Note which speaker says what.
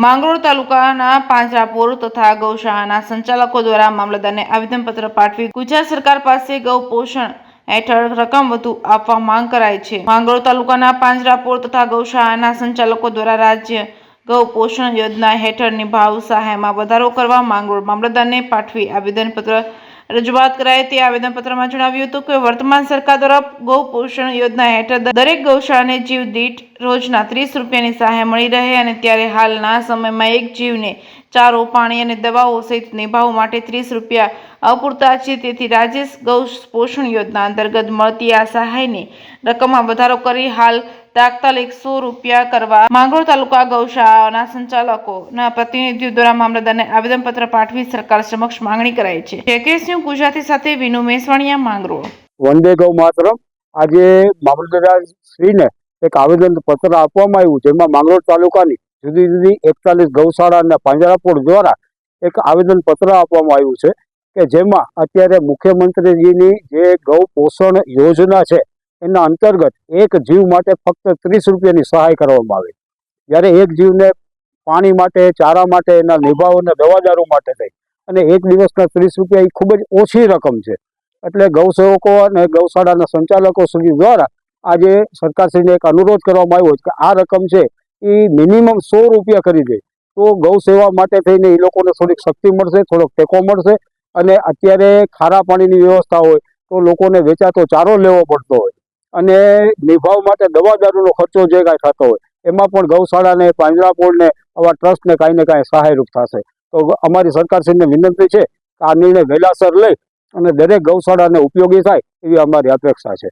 Speaker 1: માંગરોળ તાલુકાના પાંજરાપોર તથા ગૌશાળાના સંચાલકો દ્વારા મામલતદારને આવેદનપત્ર પાઠવી ગુજરાત સરકાર પાસે ગૌ પોષણ હેઠળ રકમ વધુ આપવા માંગ કરાઈ છે। માંગરોળ તાલુકાના પાંજરાપોર તથા ગૌશાળાના સંચાલકો દ્વારા રાજ્ય ગૌ પોષણ યોજના હેઠળની ભાવ સહાયમાં વધારો કરવા માંગરોળ મામલતદારને પાઠવી આવેદનપત્ર રજૂઆત કરાઈ। તે આવેદનપત્રમાં જણાવ્યું હતું કે વર્તમાન સરકાર દ્વારા ગૌ પોષણ યોજના હેઠળ દરેક ગૌશાળાને જીવ દીઠ રોજના 30 રૂપિયાની સહાય મળી રહે અને ત્યારે હાલના સમયમાં એક જીવને ચારો પાણી અને દવાઓ સહિત નિભાવ માટે 30 રૂપિયા અપૂરતા છે। તેથી રાજ્ય ગૌ પોષણ યોજના અંતર્ગત મળતી આ સહાયની રકમમાં વધારો કરી હાલ તાત્કાલિક 100 રૂપિયા કરવા માંગરોળ તાલુકા ગૌશાળાના સંચાલકોના પ્રતિનિધિઓ દ્વારા મામલતદારને આવેદનપત્ર પાઠવી સરકાર સમક્ષ માંગણી કરાઈ છે। જયકેશ ગુજરાતી સાથે વિનુ મેસવાણીયા, માંગરોળ।
Speaker 2: વંદે ગૌ માતરમ। આજે મામલતદાર શ્રીને એક આવેદન પત્ર આપવામાં આવ્યું, જેમાં માંગરોળ તાલુકાની જુદી જુદી 41 ગૌશાળા અને પાંજરાપોળ દ્વારા એક આવેદન પત્ર આપવામાં આવ્યું છે કે જેમાં અત્યારે મુખ્યમંત્રીજીની જે ગૌ પોષણ યોજના છે એના અંતર્ગત એક જીવ માટે ફક્ત 30 રૂપિયાની સહાય કરવામાં આવે, જ્યારે એક જીવને પાણી માટે, ચારા માટે, એના નિભાવ અને દવાદારૂ માટે થઈ અને એક દિવસના 30 રૂપિયા એ ખૂબ જ ઓછી રકમ છે। એટલે ગૌસેવકો અને ગૌશાળાના સંચાલકો સુધી દ્વારા આજે સરકારશ્રીને એક અનુરોધ કરવામાં આવ્યો કે આ રકમ છે એ મિનિમમ 100 રૂપિયા કરી દે તો ગૌ સેવા માટે થઈને એ લોકોને થોડીક શક્તિ મળશે, થોડોક ટેકો મળશે। અને અત્યારે ખારા પાણીની વ્યવસ્થા હોય તો લોકોને વેચાતો ચારો લેવો પડતો હોય અને નિભાવ માટે દવા દારૂનો ખર્ચો જે કાંઈ થતો હોય એમાં પણ ગૌશાળાને, પાંજરાપોળને, આવા ટ્રસ્ટને કાંઈ ને કાંઈ સહાયરૂપ થશે। તો અમારી સરકારશ્રીને વિનંતી છે કે આ નિર્ણય વહેલાસર લઈ અને દરેક ગૌશાળાને ઉપયોગી થાય એવી અમારી અપેક્ષા છે।